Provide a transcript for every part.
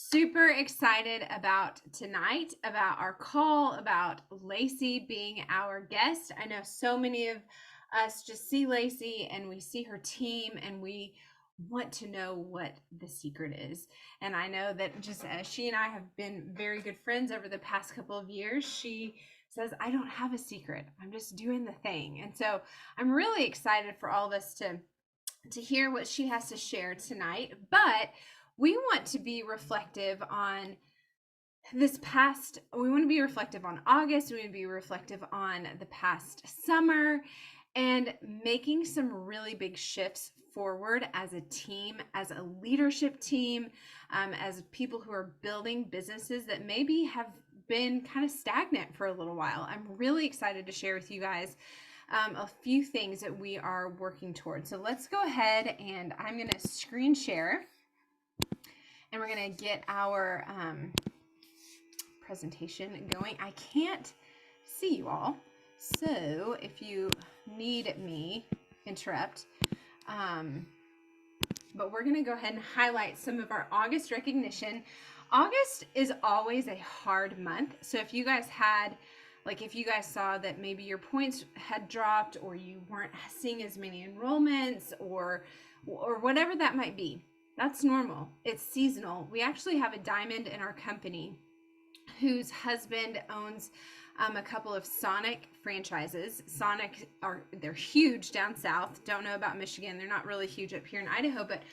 Super excited about tonight, about our call, about Lacey being our guest. I know so many of us just see Lacey and we see her team and we want to know what the secret is. And I know that just as she and I have been very good friends over the past couple of years, she says, I don't have a secret. I'm just doing the thing. And so I'm really excited for all of us to hear what she has to share tonight. But we want to be reflective on we want to be reflective on August. We want to be reflective on the past summer and making some really big shifts forward as a team, as a leadership team, as people who are building businesses that maybe have been kind of stagnant for a little while. I'm really excited to share with you guys a few things that we are working towards. So let's go ahead and I'm going to screen share and we're going to get our presentation going. I can't see you all, so if you need me, interrupt. But we're going to go ahead and highlight some of our August recognition. August is always a hard month. So if you guys saw that maybe your points had dropped or you weren't seeing as many enrollments or whatever that might be, that's normal. It's seasonal. We actually have a diamond in our company whose husband owns a couple of Sonic franchises. They're huge down south. Don't know about Michigan. They're not really huge up here in Idaho, but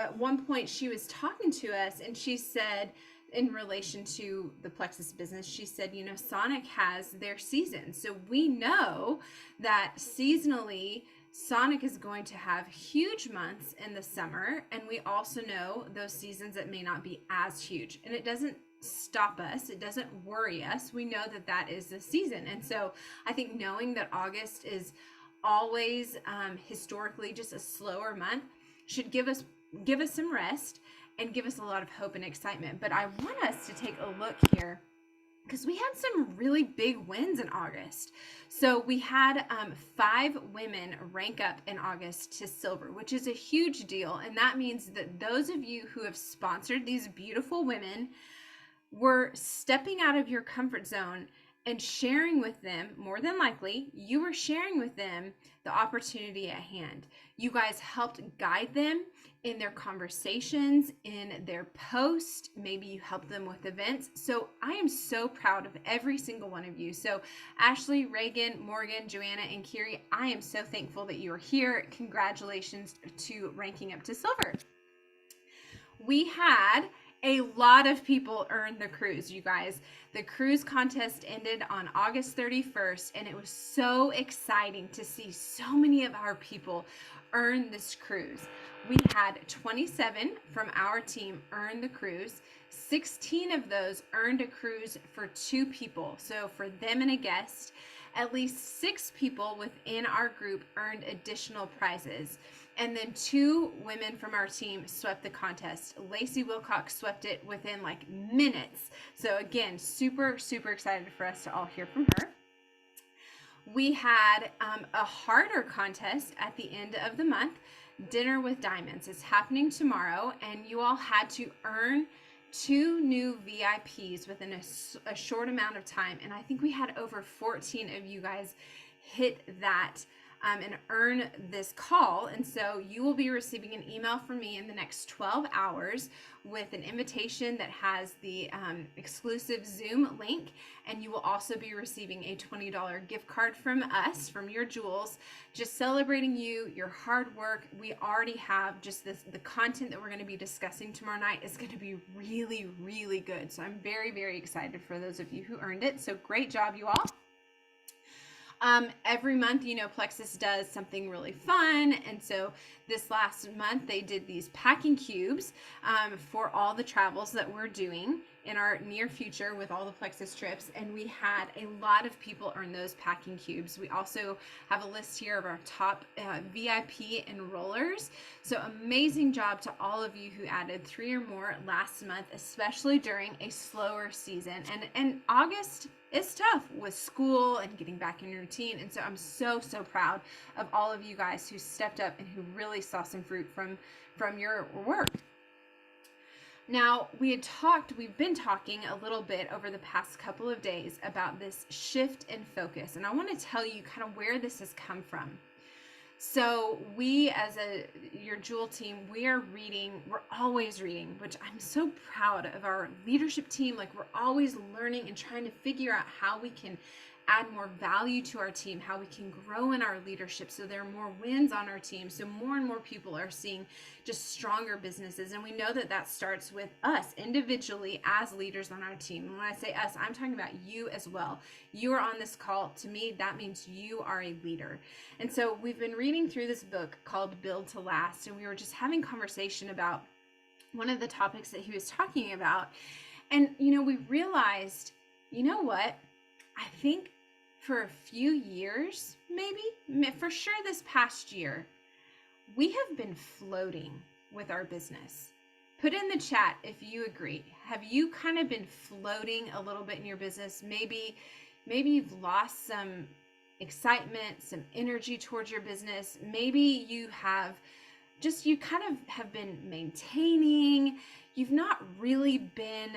at one point she was talking to us and she said, in relation to the Plexus business, she said, Sonic has their season. So we know that seasonally, Sonic is going to have huge months in the summer, and we also know those seasons that may not be as huge. And it doesn't stop us. It doesn't worry us. We know that is the season. And so I think knowing that August is always historically just a slower month should give us some rest and give us a lot of hope and excitement. But I want us to take a look here because we had some really big wins in August. So we had 5 women rank up in August to silver, which is a huge deal. And that means that those of you who have sponsored these beautiful women were stepping out of your comfort zone and sharing with them, more than likely, you were sharing with them the opportunity at hand. You guys helped guide them in their conversations, in their posts. Maybe you helped them with events. So I am so proud of every single one of you. So Ashley, Reagan, Morgan, Joanna, and Kiri, I am so thankful that you are here. Congratulations to ranking up to silver. We had a lot of people earn the cruise, you guys. The cruise contest ended on August 31st, and it was so exciting to see so many of our people earn this cruise. We had 27 from our team earn the cruise. 16 of those earned a cruise for 2 people. So for them and a guest, at least 6 people within our group earned additional prizes. And then 2 women from our team swept the contest. Lacey Wilcox swept it within minutes. So again, super, super excited for us to all hear from her. We had a harder contest at the end of the month, Dinner with Diamonds. It's happening tomorrow, and you all had to earn 2 new VIPs within a short amount of time. And I think we had over 14 of you guys hit that and earn this call. And so you will be receiving an email from me in the next 12 hours with an invitation that has the exclusive Zoom link. And you will also be receiving a $20 gift card from us, from your jewels, just celebrating you, your hard work. We already have just the content that we're going to be discussing tomorrow night is going to be really, really good. So I'm very, very excited for those of you who earned it. So great job, you all. Every month, Plexus does something really fun. And so this last month, they did these packing cubes for all the travels that we're doing in our near future with all the Plexus trips. And we had a lot of people earn those packing cubes. We also have a list here of our top VIP enrollers. So amazing job to all of you who added 3 or more last month, especially during a slower season. And August is tough with school and getting back in your routine. And so I'm so, so proud of all of you guys who stepped up and who really saw some fruit from your work. Now, we've been talking a little bit over the past couple of days about this shift in focus, and I want to tell you kind of where this has come from. So we, as your Jewel team, we're always reading, which I'm so proud of our leadership team. Like, we're always learning and trying to figure out how we can add more value to our team, how we can grow in our leadership so there are more wins on our team, so more and more people are seeing just stronger businesses. And we know that that starts with us individually as leaders on our team. And when I say us, I'm talking about you as well. You are on this call. To me, that means you are a leader. And so we've been reading through this book called Build to Last, and we were just having conversation about one of the topics that he was talking about. And, we realized, you know what? I think for a few years, maybe, for sure this past year, we have been floating with our business. Put in the chat if you agree. Have you kind of been floating a little bit in your business? Maybe you've lost some excitement, some energy towards your business. Maybe you kind of have been maintaining. You've not really been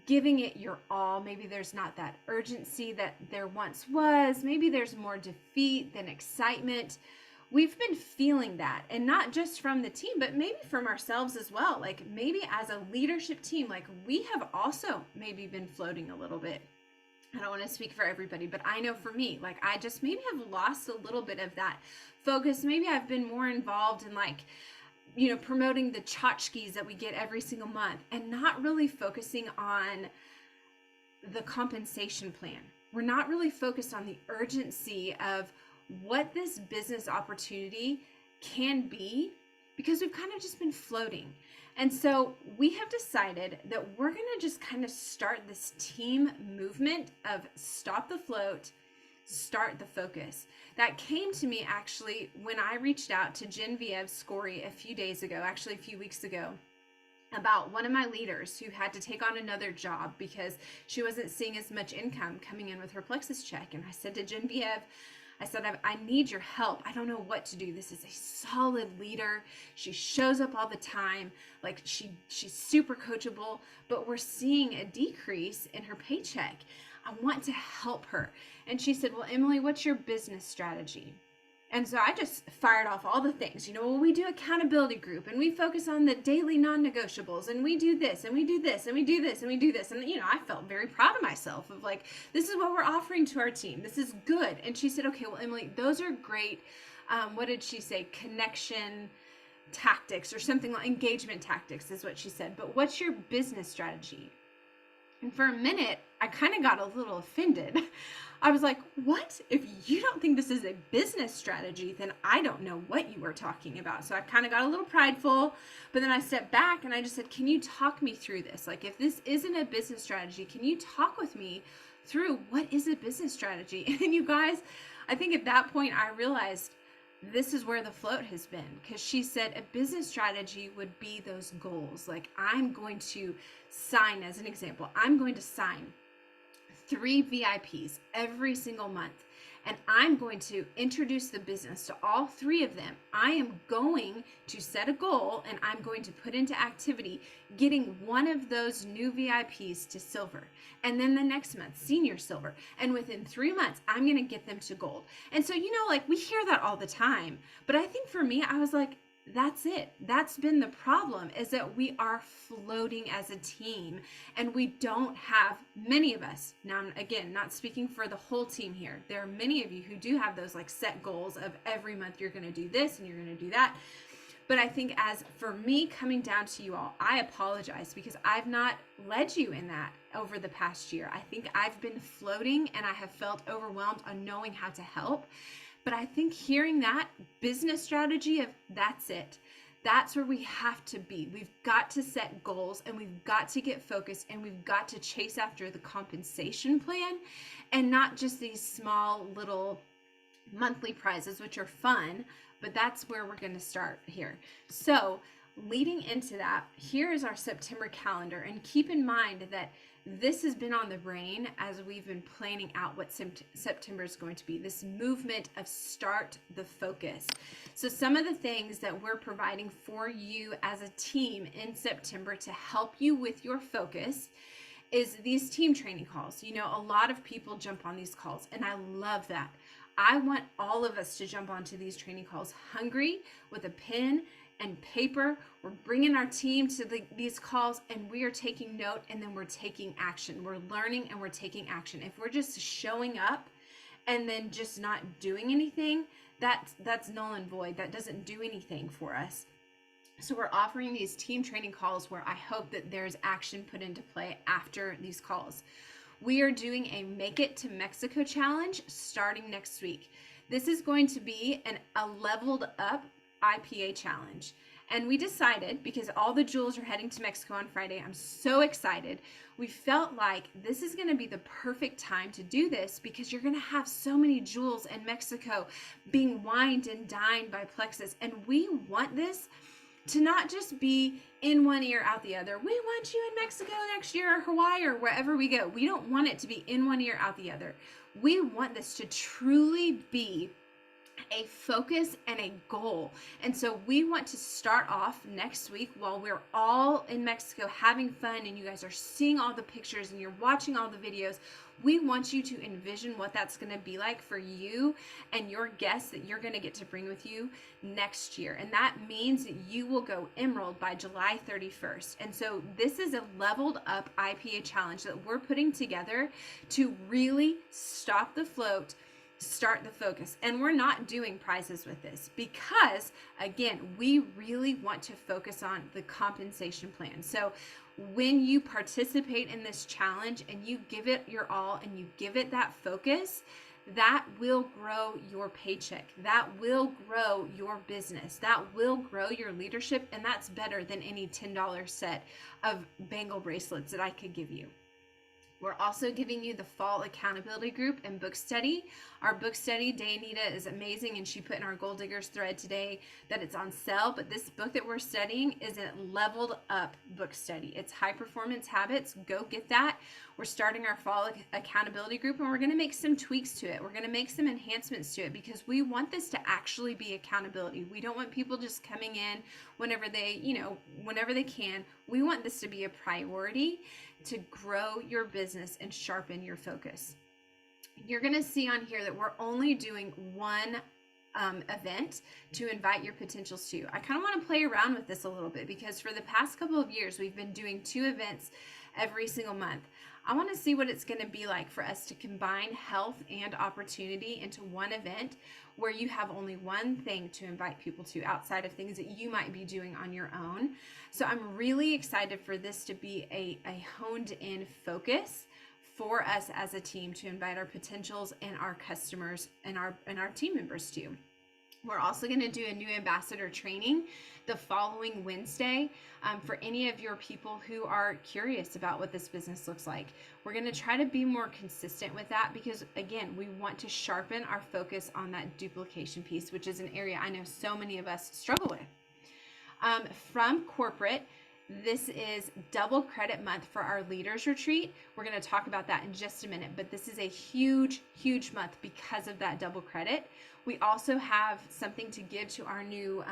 giving it your all. Maybe there's not that urgency that there once was. Maybe there's more defeat than excitement. We've been feeling that, and not just from the team, but maybe from ourselves as well. Like, maybe as a leadership team, like, we have also maybe been floating a little bit. I don't want to speak for everybody, but I know for me, like, I just maybe have lost a little bit of that focus. Maybe I've been more involved in, like, promoting the tchotchkes that we get every single month and not really focusing on the compensation plan. We're not really focused on the urgency of what this business opportunity can be, because we've kind of just been floating. And so we have decided that we're going to just kind of start this team movement of stop the float, start the focus. That came to me actually when I reached out to Genevieve Scory a few weeks ago, about one of my leaders who had to take on another job because she wasn't seeing as much income coming in with her Plexus check. And I said to Genevieve, I need your help. I don't know what to do. This is a solid leader. She shows up all the time. Like, she's super coachable, but we're seeing a decrease in her paycheck. I want to help her. And she said, well, Emily, what's your business strategy? And so I just fired off all the things. We do accountability group, and we focus on the daily non-negotiables, and we do this, and we do this, and we do this, and we do this. And, I felt very proud of myself of, like, this is what we're offering to our team. This is good. And she said, okay, well, Emily, those are great. What did she say? Connection tactics or something like engagement tactics is what she said. But what's your business strategy? And for a minute, I kind of got a little offended. I was like, what? If you don't think this is a business strategy, then I don't know what you were talking about. So I kind of got a little prideful, but then I stepped back and I just said, can you talk me through this? Like, if this isn't a business strategy, can you talk with me through what is a business strategy? And you guys, I think at that point I realized this is where the float has been, because she said a business strategy would be those goals. Like, I'm going to sign, as an example, I'm going to sign 3 VIPs every single month, and I'm going to introduce the business to all 3 of them. I am going to set a goal, and I'm going to put into activity getting one of those new VIPs to silver, and then the next month senior silver, and within 3 months I'm going to get them to gold. And so, like, we hear that all the time, but I think for me, I was like, that's it. That's been the problem, is that we are floating as a team, and we don't have, many of us, now again, not speaking for the whole team here, there are many of you who do have those, like, set goals of every month you're going to do this and you're going to do that. But I think, as for me, coming down to you all, I apologize because I've not led you in that over the past year. I think I've been floating, and I have felt overwhelmed on knowing how to help. But I think hearing that business strategy of that's it, that's where we have to be. We've got to set goals, and we've got to get focused, and we've got to chase after the compensation plan, and not just these small little monthly prizes, which are fun, but that's where we're going to start here. So leading into that, here is our September calendar. And keep in mind that this has been on the brain as we've been planning out what September is going to be, this movement of start the focus. So some of the things that we're providing for you as a team in September to help you with your focus is these team training calls. You know, a lot of people jump on these calls, and I love that. I want all of us to jump onto these training calls hungry with a pen and paper. We're bringing our team to these calls, and we are taking note, and then we're taking action. We're learning and we're taking action. If we're just showing up and then just not doing anything, that's null and void. That doesn't do anything for us. So we're offering these team training calls where I hope that there's action put into play after these calls. We are doing a Make It to Mexico challenge starting next week. This is going to be a leveled up IPA challenge. And we decided, because all the jewels are heading to Mexico on Friday, I'm so excited. We felt like this is going to be the perfect time to do this, because you're going to have so many jewels in Mexico being wined and dined by Plexus. And we want this to not just be in one ear, out the other. We want you in Mexico next year, or Hawaii, or wherever we go. We don't want it to be in one ear, out the other. We want this to truly be a focus and a goal. And so we want to start off next week while we're all in Mexico having fun, and you guys are seeing all the pictures and you're watching all the videos. We want you to envision what that's going to be like for you and your guests that you're going to get to bring with you next year. And that means that you will go emerald by July 31st. And so this is a leveled up IPA challenge that we're putting together to really stop the float, start the focus. And we're not doing prizes with this because, again, we really want to focus on the compensation plan. So when you participate in this challenge and you give it your all and you give it that focus, that will grow your paycheck. That will grow your business. That will grow your leadership. And that's better than any $10 set of bangle bracelets that I could give you. We're also giving you the fall accountability group and book study. Our book study, Dayanita, is amazing, and she put in our Gold Diggers thread today that it's on sale. But this book that we're studying is a leveled up book study. It's High Performance Habits. Go get that. We're starting our fall accountability group, and we're going to make some tweaks to it. We're going to make some enhancements to it because we want this to actually be accountability. We don't want people just coming in whenever they can. We want this to be a priority to grow your business and sharpen your focus. You're going to see on here that we're only doing one event to invite your potentials to. I kind of want to play around with this a little bit because for the past couple of years, we've been doing 2 events every single month. I want to see what it's going to be like for us to combine health and opportunity into one event where you have only one thing to invite people to outside of things that you might be doing on your own. So I'm really excited for this to be a honed in focus for us as a team to invite our potentials and our customers and our team members to. We're also going to do a new ambassador training the following Wednesday for any of your people who are curious about what this business looks like. We're going to try to be more consistent with that because, again, we want to sharpen our focus on that duplication piece, which is an area I know so many of us struggle with. From corporate, this is double credit month for our leaders retreat. We're going to talk about that in just a minute, but this is a huge, huge month because of that double credit. We also have something to give to our new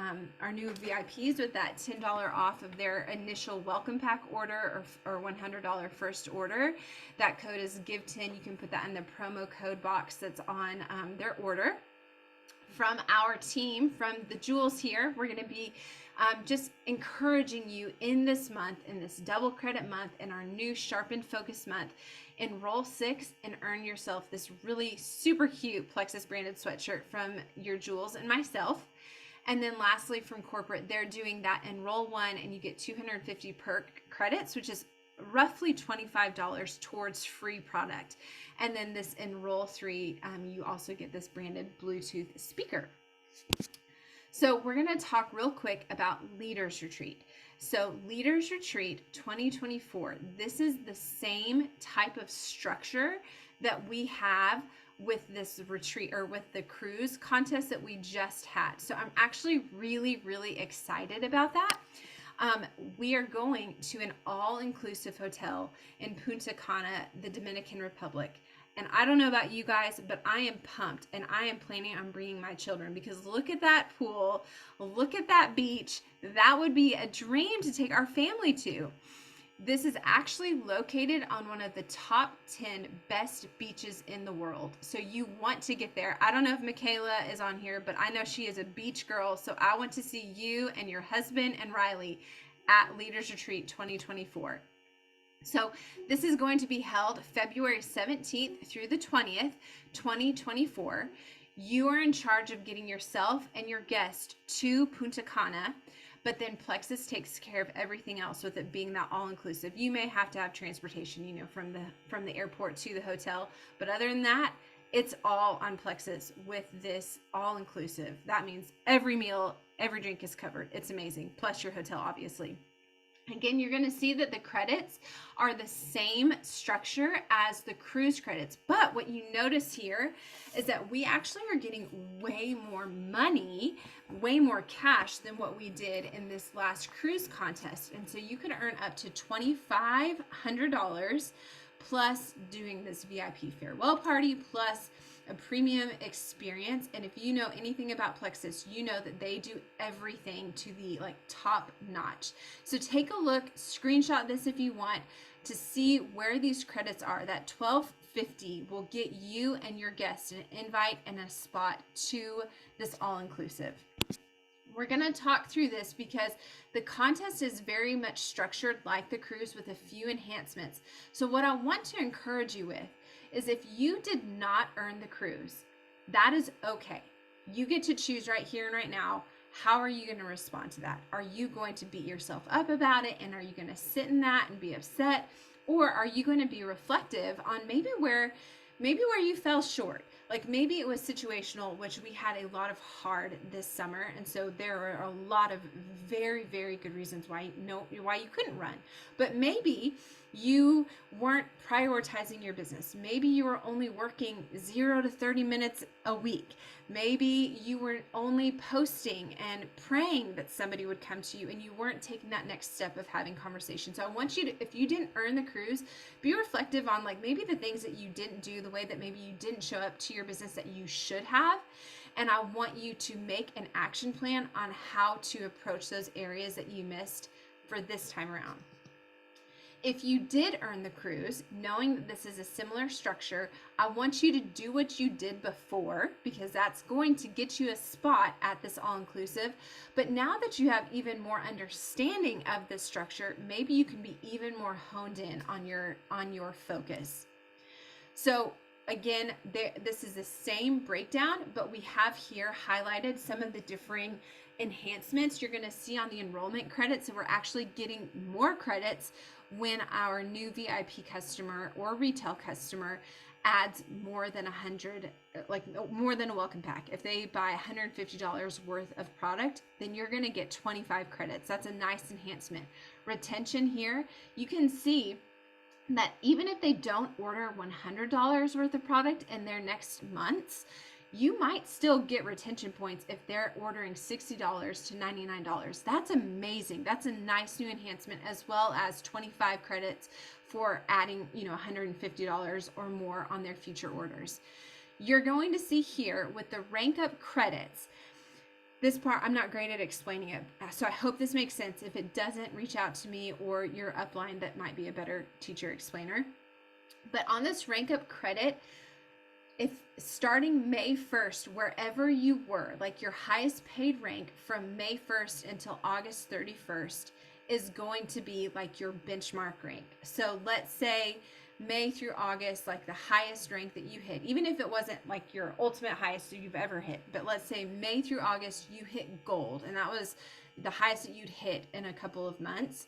VIPs with that $10 off of their initial welcome pack order or $100 first order. That code is GIVE10. You can put that in the promo code box that's on their order. From our team, from the jewels here, we're going to be just encouraging you in this month, in this double credit month, in our new sharpened focus month, enroll 6 and earn yourself this really super cute Plexus branded sweatshirt from your jewels and myself. And then lastly, from corporate, they're doing that enroll 1 and you get 250 perk credits, which is roughly $25 towards free product. And then this enroll 3, you also get this branded Bluetooth speaker. So we're going to talk real quick about Leaders Retreat. So Leaders Retreat 2024, this is the same type of structure that we have with this retreat or with the cruise contest that we just had. So I'm actually really, really excited about that. We are going to an all-inclusive hotel in Punta Cana, the Dominican Republic. And I don't know about you guys, but I am pumped, and I am planning on bringing my children, because look at that pool, look at that beach. That would be a dream to take our family to. This is actually located on one of the top 10 best beaches in the world. So you want to get there. I don't know if Michaela is on here, but I know she is a beach girl. So I want to see you and your husband and Riley at Leaders Retreat 2024. So this is going to be held February 17th through the 20th, 2024. You are in charge of getting yourself and your guest to Punta Cana, but then Plexus takes care of everything else, with it being that all-inclusive. You may have to have transportation, you know, from the airport to the hotel, but other than that, it's all on Plexus with this all-inclusive. That means every meal, every drink is covered. It's amazing, plus your hotel, obviously. Again, you're going to see that the credits are the same structure as the cruise credits. But what you notice here is that we actually are getting way more money, way more cash than what we did in this last cruise contest. And so you could earn up to $2,500 plus doing this VIP farewell party, plus a premium experience. And if you know anything about Plexus, you know that they do everything to the top notch. So take a look, screenshot this if you want to see where these credits are. That $1,250 will get you and your guests an invite and a spot to this all-inclusive. We're going to talk through this because the contest is very much structured like the cruise, with a few enhancements. So what I want to encourage you with is, if you did not earn the cruise, that is okay. You get to choose right here and right now. How are you going to respond to that? Are you going to beat yourself up about it, and are you going to sit in that and be upset? Or are you going to be reflective on maybe where you fell short? Like maybe it was situational, which we had a lot of hard this summer. And so there are a lot of very, very good reasons why you couldn't run. But maybe you weren't prioritizing your business. Maybe you were only working 0 to 30 minutes a week. Maybe you were only posting and praying that somebody would come to you, and you weren't taking that next step of having conversation. So I want you to, if you didn't earn the cruise, be reflective on maybe the things that you didn't do, the way that maybe you didn't show up to your business that you should have. And I want you to make an action plan on how to approach those areas that you missed for this time around. If you did earn the cruise, knowing that this is a similar structure, I want you to do what you did before, because that's going to get you a spot at this all-inclusive. But now that you have even more understanding of this structure, maybe you can be even more honed in on your focus. So again, this is the same breakdown, but we have here highlighted some of the differing enhancements you're going to see on the enrollment credits. So we're actually getting more credits when our new VIP customer or retail customer adds more than more than a welcome pack. If they buy $150 worth of product, then you're going to get 25 credits. That's a nice enhancement. Retention here, you can see that even if they don't order $100 worth of product in their next months, you might still get retention points if they're ordering $60 to $99. That's amazing. That's a nice new enhancement, as well as 25 credits for adding, $150 or more on their future orders. You're going to see here with the rank up credits, this part, I'm not great at explaining it, so I hope this makes sense. If it doesn't, reach out to me or your upline that might be a better teacher explainer. But on this rank up credit, if starting May 1st, wherever you were, your highest paid rank from May 1st until August 31st is going to be your benchmark rank. So let's say May through August, the highest rank that you hit, even if it wasn't your ultimate highest that you've ever hit, but let's say May through August, you hit gold, and that was the highest that you'd hit in a couple of months.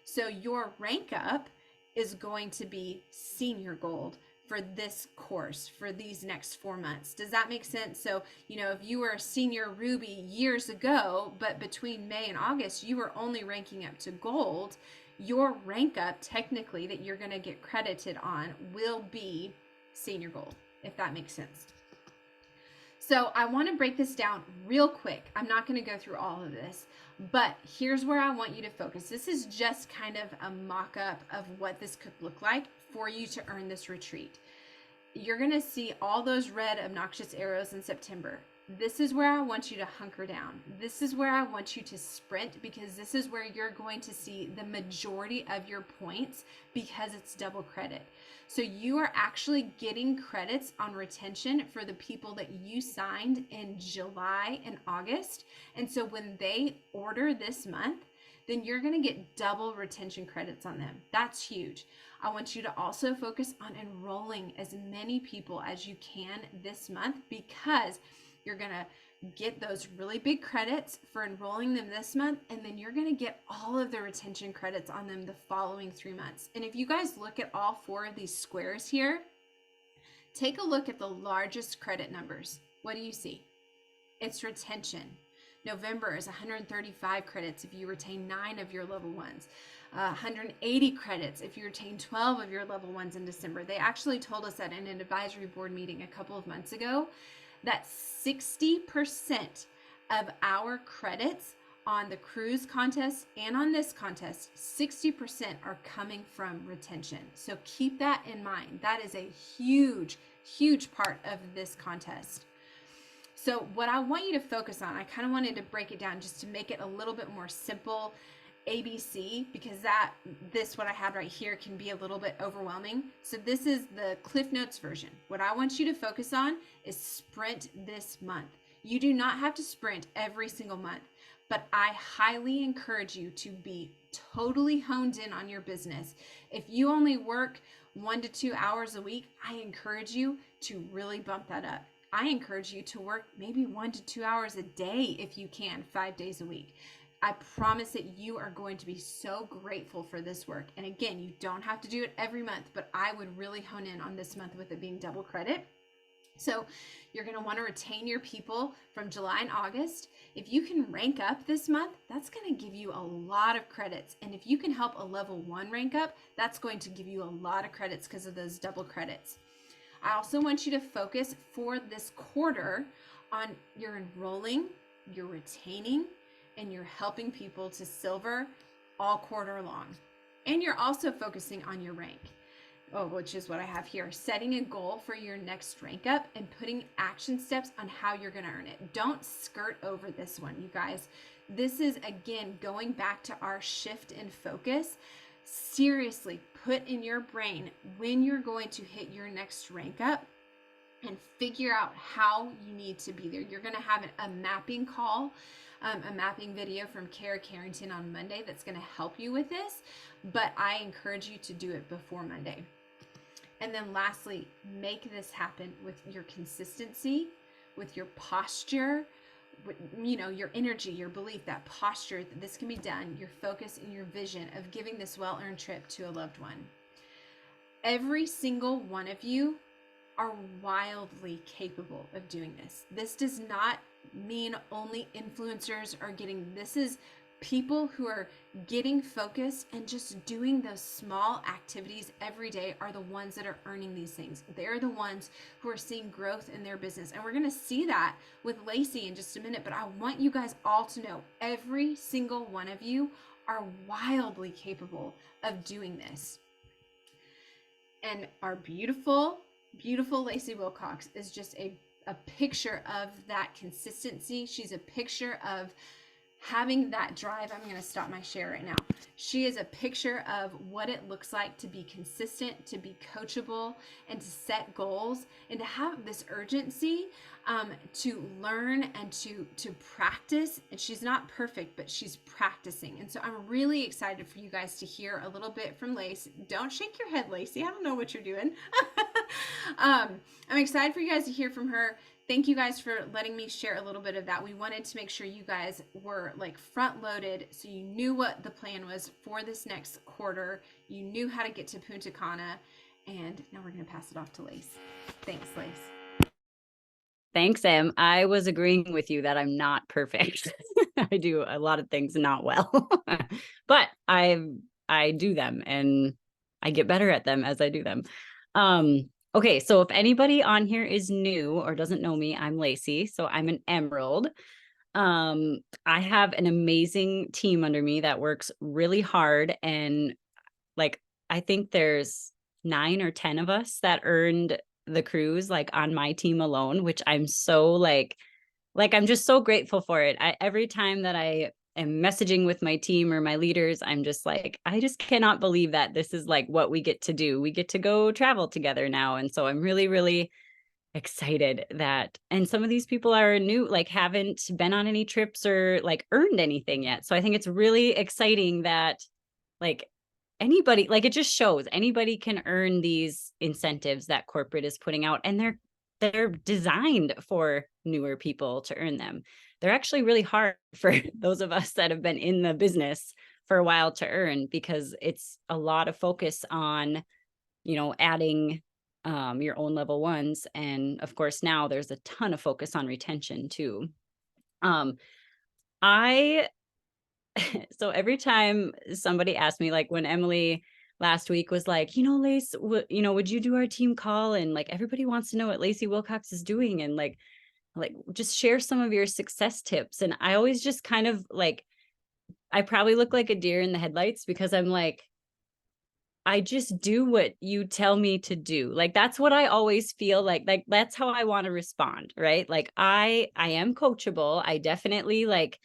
So your rank up is going to be senior gold for this course for these next 4 months. Does that make sense? So, if you were a senior Ruby years ago, but between May and August, you were only ranking up to gold, your rank up technically that you're going to get credited on will be senior gold, if that makes sense. So I want to break this down real quick. I'm not going to go through all of this, but here's where I want you to focus. This is just kind of a mock-up of what this could look like for you to earn this retreat. You're going to see all those red obnoxious arrows in September. This is where I want you to hunker down. This is where I want you to sprint, because this is where you're going to see the majority of your points, because it's double credit. So you are actually getting credits on retention for the people that you signed in July and August. And so when they order this month, then you're going to get double retention credits on them. That's huge. I want you to also focus on enrolling as many people as you can this month, because you're going to get those really big credits for enrolling them this month, and then you're going to get all of the retention credits on them the following 3 months. And if you guys look at all 4 of these squares here, take a look at the largest credit numbers. What do you see? It's retention. November is 135 credits if you retain 9 of your level 1s. 180 credits if you retain 12 of your level 1s in December. They actually told us that in an advisory board meeting a couple of months ago, that 60% of our credits on the cruise contest and on this contest, 60% are coming from retention. So keep that in mind. That is a huge, huge part of this contest. So what I want you to focus on, I kind of wanted to break it down just to make it a little bit more simple, ABC, because what I had right here can be a little bit overwhelming. So this is the Cliff Notes version. What I want you to focus on is sprint this month. You do not have to sprint every single month, but I highly encourage you to be totally honed in on your business. If you only work 1 to 2 hours a week, I encourage you to really bump that up. I encourage you to work maybe 1 to 2 hours a day if you can, 5 days a week. I promise that you are going to be so grateful for this work. And again, you don't have to do it every month, but I would really hone in on this month with it being double credit. So you're going to want to retain your people from July and August. If you can rank up this month, that's going to give you a lot of credits. And if you can help a level 1 rank up, that's going to give you a lot of credits because of those double credits. I also want you to focus for this quarter on your enrolling, your retaining, and you're helping people to silver all quarter long. And you're also focusing on your rank, which is what I have here. Setting a goal for your next rank up and putting action steps on how you're going to earn it. Don't skirt over this one, you guys. This is, again, going back to our shift in focus. Seriously, put in your brain when you're going to hit your next rank up and figure out how you need to be there. You're going to have a mapping call, a mapping video from Kara Carrington on Monday that's going to help you with this, but I encourage you to do it before Monday. And then lastly, make this happen with your consistency, with your posture, your energy, your belief, that posture that this can be done, your focus and your vision of giving this well-earned trip to a loved one. Every single one of you are wildly capable of doing this. This does not mean only influencers are getting this. Is people who are getting focused and just doing those small activities every day are the ones that are earning these things. They're the ones who are seeing growth in their business. And we're going to see that with Lacey in just a minute. But I want you guys all to know every single one of you are wildly capable of doing this. And our beautiful, beautiful Lacey Wilcox is just a picture of that consistency. She's a picture of having that drive. I'm going to stop my share right now. She is a picture of what it looks like to be consistent, to be coachable, and to set goals, and to have this urgency to learn and to practice. And she's not perfect, but she's practicing. And so I'm really excited for you guys to hear a little bit from Lacey. Don't shake your head, Lacey. I don't know what you're doing. I'm excited for you guys to hear from her. Thank you guys for letting me share a little bit of that. We wanted to make sure you guys were like front loaded, so you knew what the plan was for this next quarter. You knew how to get to Punta Cana, and now we're going to pass it off to Lace. Thanks, Lace. Thanks, Em. I was agreeing with you that I'm not perfect. I do a lot of things not well, but I do them and I get better at them as I do them. Okay, so if anybody on here is new or doesn't know me, I'm Lacey. So I'm an Emerald. I have an amazing team under me that works really hard. And like, I think there's 9 or 10 of us that earned the cruise, like on my team alone, which I'm so I'm just so grateful for it. Every time that I am messaging with my team or my leaders, I'm just like, I just cannot believe that this is like what we get to do. We get to go travel together now. And so I'm really, really excited that, and some of these people are new, like haven't been on any trips or like earned anything yet. So I think it's really exciting that like anybody, like it just shows anybody can earn these incentives that corporate is putting out, and they're designed for newer people to earn them. They're actually really hard for those of us that have been in the business for a while to earn, because it's a lot of focus on, adding your own level ones. And of course, now there's a ton of focus on retention too. I so every time somebody asked me, like when Emily last week was like, Lace, would you do our team call? And like everybody wants to know what Lacey Wilcox is doing, and like just share some of your success tips. And I always just kind of like, I probably look like a deer in the headlights, because I'm like, I just do what you tell me to do. Like that's what I always feel like that's how I want to respond, right? Like I am coachable. I definitely like,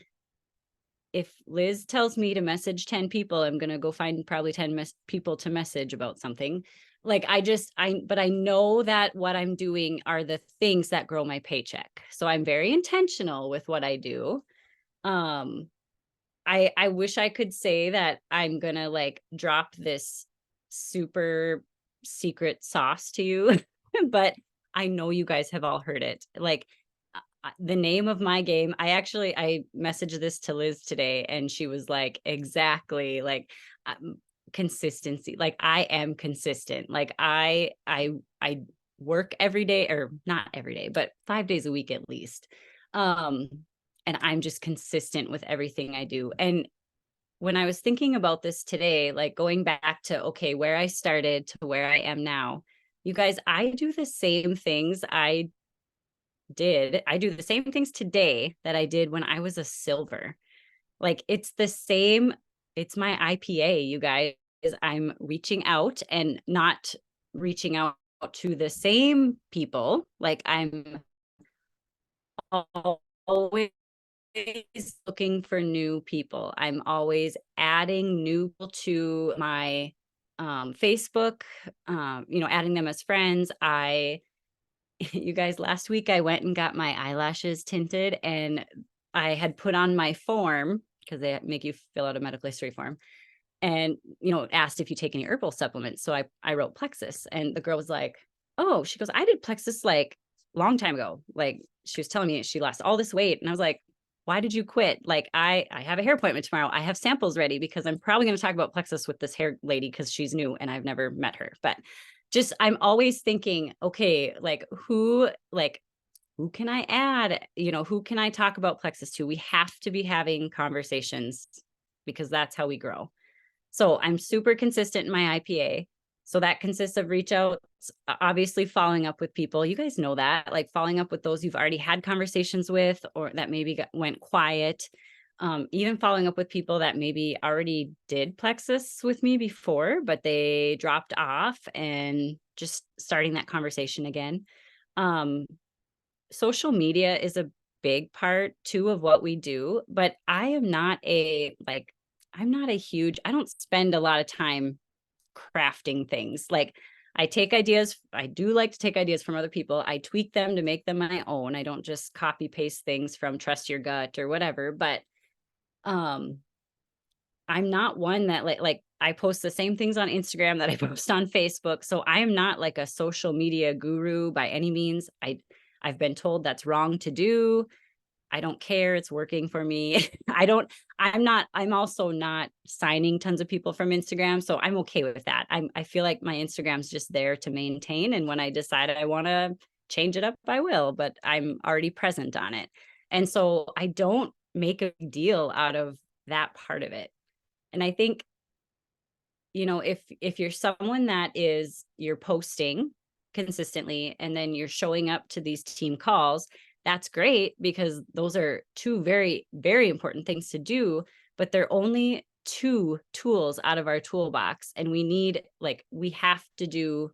if Liz tells me to message 10 people, I'm going to go find probably 10 people to message about something. Like but I know that what I'm doing are the things that grow my paycheck. So I'm very intentional with what I do. Um, I wish I could say that I'm going to like drop this super secret sauce to you, but I know you guys have all heard it. Like the name of my game, I messaged this to Liz today, and she was like, exactly, like consistency. Like I am consistent. Like I work every day, or not every day, but 5 days a week at least. Um, and I'm just consistent with everything I do. And when I was thinking about this today, like going back to, okay, where I started to where I am now, you guys, I do the same things I do the same things today that I did when I was a silver. Like it's the same, it's my IPA, you guys. I'm reaching out, and not reaching out to the same people. Like I'm always looking for new people. I'm always adding new people to my Facebook, adding them as friends. You guys, last week I went and got my eyelashes tinted, and I had put on my form, because they make you fill out a medical history form, and asked if you take any herbal supplements. So I wrote Plexus, and the girl was like, oh, she goes, I did Plexus like long time ago. Like she was telling me she lost all this weight, and I was like, why did you quit? Like I have a hair appointment tomorrow. I have samples ready, because I'm probably going to talk about Plexus with this hair lady, because she's new and I've never met her. But just I'm always thinking, okay, who can I add? Who can I talk about Plexus to? We have to be having conversations, because that's how we grow. So I'm super consistent in my IPA. So that consists of reach outs, obviously following up with people. You guys know that, like following up with those you've already had conversations with, or that maybe went quiet. Even following up with people that maybe already did Plexus with me before, but they dropped off, and just starting that conversation again. Social media is a big part too of what we do, but I'm not a huge, I don't spend a lot of time crafting things. Like I do like to take ideas from other people. I tweak them to make them my own. I don't just copy paste things from Trust Your Gut or whatever, but um I'm not one that like I post the same things on Instagram that I post on Facebook. So I am not like a social media guru by any means. I've been told that's wrong to do. I don't care. It's working for me. I'm also not signing tons of people from Instagram. So I'm okay with that. I feel like my Instagram's just there to maintain. And when I decide I want to change it up, I will, but I'm already present on it. And so I don't make a deal out of that part of it. And I think, if you're someone that you're posting consistently and then you're showing up to these team calls, that's great because those are two very, very important things to do, but they're only two tools out of our toolbox. And we have to do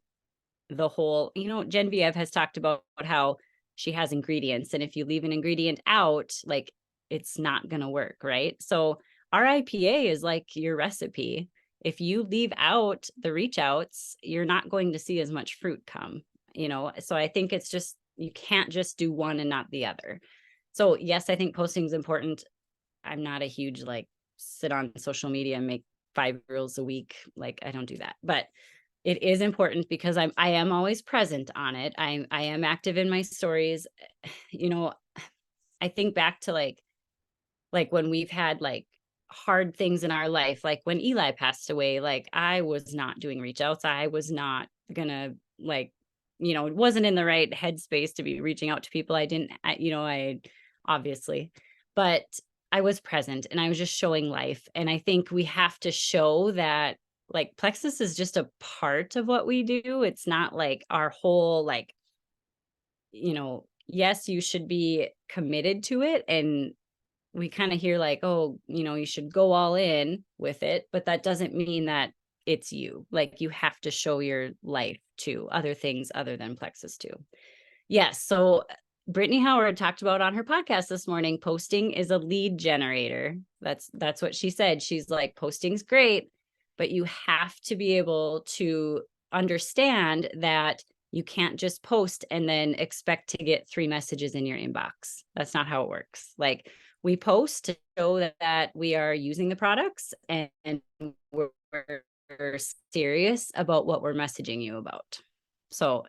the whole, Genevieve has talked about how she has ingredients. And if you leave an ingredient out, like it's not going to work. Right. So our IPA is like your recipe. If you leave out the reach outs, you're not going to see as much fruit come, So I think it's just, you can't just do one and not the other. So yes, I think posting is important. I'm not a huge, like, sit on social media and make 5 reels a week. Like, I don't do that, but it is important because I am always present on it. I am active in my stories. You know, I think back to like when we've had like hard things in our life, like when Eli passed away, like I was not doing reach outs. I was not gonna like, it wasn't in the right headspace to be reaching out to people. I obviously, but I was present and I was just showing life. And I think we have to show that like Plexus is just a part of what we do. It's not like our whole, like, yes, you should be committed to it. And we kind of hear like, oh, you should go all in with it, but that doesn't mean that it's you. Like you have to show your life to other things other than Plexus too. Yes. So Brittany Howard talked about on her podcast this morning, posting is a lead generator. That's what she said. She's like, posting's great, but you have to be able to understand that you can't just post and then expect to get 3 messages in your inbox. That's not how it works. Like we post to show that we are using the products and we're serious about what we're messaging you about. So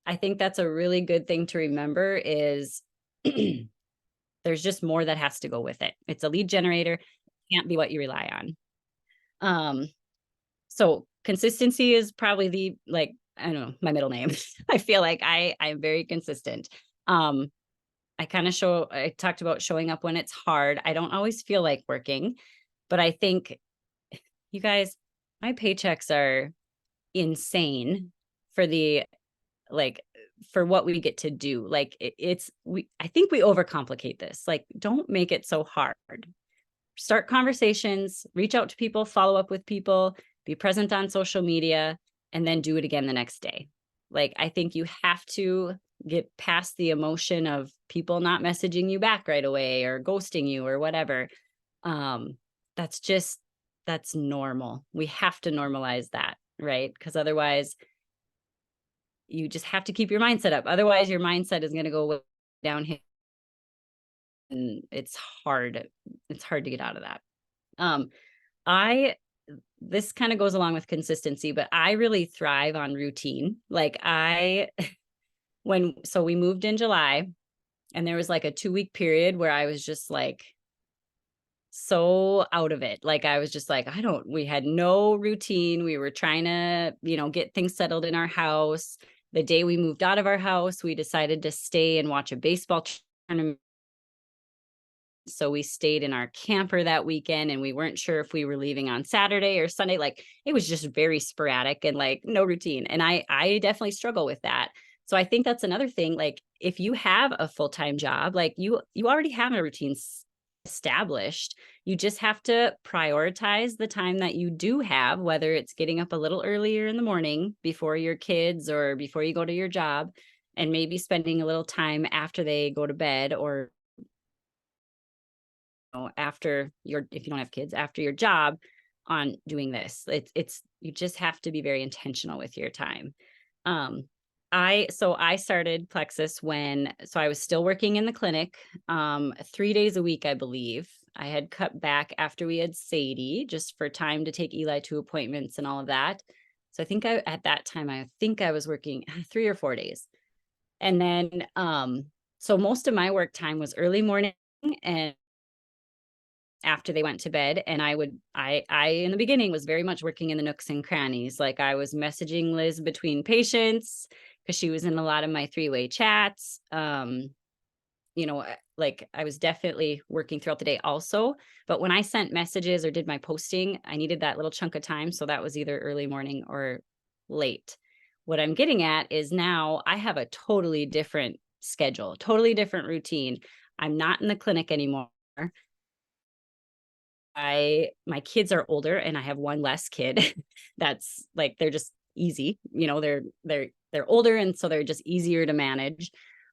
I think that's a really good thing to remember is there's just more that has to go with it. It's a lead generator. It can't be what you rely on. So consistency is probably the, like, I don't know, my middle name. I feel like I'm very consistent. I talked about showing up when it's hard. I don't always feel like working, but I think you guys, my paychecks are insane for for what we get to do. Like I think we overcomplicate this. Like, don't make it so hard. Start conversations, reach out to people, follow up with people, be present on social media, and then do it again the next day. Like, I think you have to get past the emotion of people not messaging you back right away or ghosting you or whatever. That's normal. We have to normalize that, right? Because otherwise you just have to keep your mindset up. Otherwise your mindset is going to go downhill and it's hard. It's hard to get out of that. This kind of goes along with consistency, but I really thrive on routine. Like we moved in July and there was like a 2-week period where I was just like so out of it. Like I was just like, we had no routine. We were trying to, get things settled in our house. The day we moved out of our house, we decided to stay and watch a baseball tournament. So we stayed in our camper that weekend and we weren't sure if we were leaving on Saturday or Sunday. Like it was just very sporadic and like no routine. And I definitely struggle with that. So I think that's another thing. Like if you have a full-time job, like you already have a routine established. You just have to prioritize the time that you do have, whether it's getting up a little earlier in the morning before your kids or before you go to your job, and maybe spending a little time after they go to bed or if you don't have kids, after your job on doing this. You just have to be very intentional with your time. I started Plexus I was still working in the clinic, 3 days a week, I believe. I had cut back after we had Sadie just for time to take Eli to appointments and all of that. So I think at that time, I was working 3 or 4 days. And then, so most of my work time was early morning and after they went to bed. And I in the beginning was very much working in the nooks and crannies. Like I was messaging Liz between patients because she was in a lot of my 3-way chats. Like I was definitely working throughout the day also. But when I sent messages or did my posting, I needed that little chunk of time. So that was either early morning or late. what I'm getting at is now I have a totally different schedule, totally different routine. I'm not in the clinic anymore. My kids are older and I have one less kid. That's like they're just easy, they're older and so they're just easier to manage.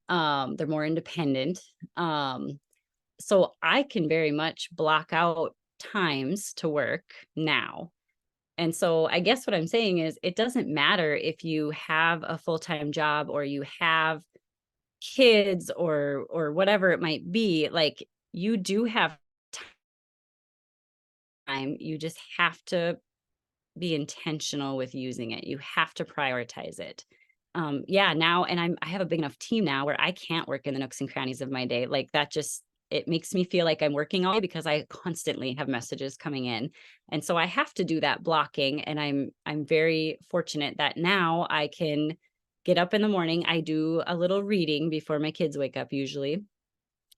They're more independent. So I can very much block out times to work now. And so I guess what I'm saying is it doesn't matter if you have a full-time job or you have kids or whatever it might be, like you do have time. You just have to be intentional with using it. You have to prioritize it. Yeah, now and I have a big enough team now where I can't work in the nooks and crannies of my day. Like that just it makes me feel like I'm working all day because I constantly have messages coming in. And so I have to do that blocking and I'm very fortunate that now I can get up in the morning. I do a little reading before my kids wake up usually.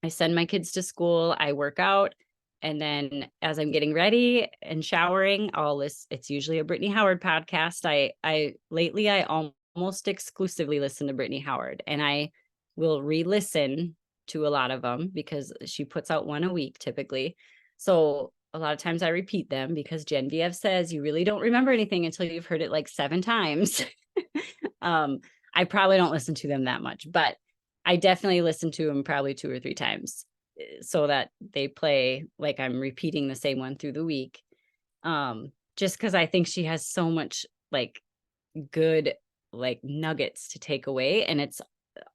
I send my kids to school, I work out, and then as I'm getting ready and showering, it's usually a Brittany Howard podcast. I lately I almost exclusively listen to Brittany Howard, and I will re-listen to a lot of them because she puts out one a week typically. So a lot of times I repeat them because Genevieve says you really don't remember anything until you've heard it like 7 times. um, I probably don't listen to them that much, but I definitely listen to them probably 2 or 3 times so that they play like I'm repeating the same one through the week. Just because I think she has so much like good like nuggets to take away and it's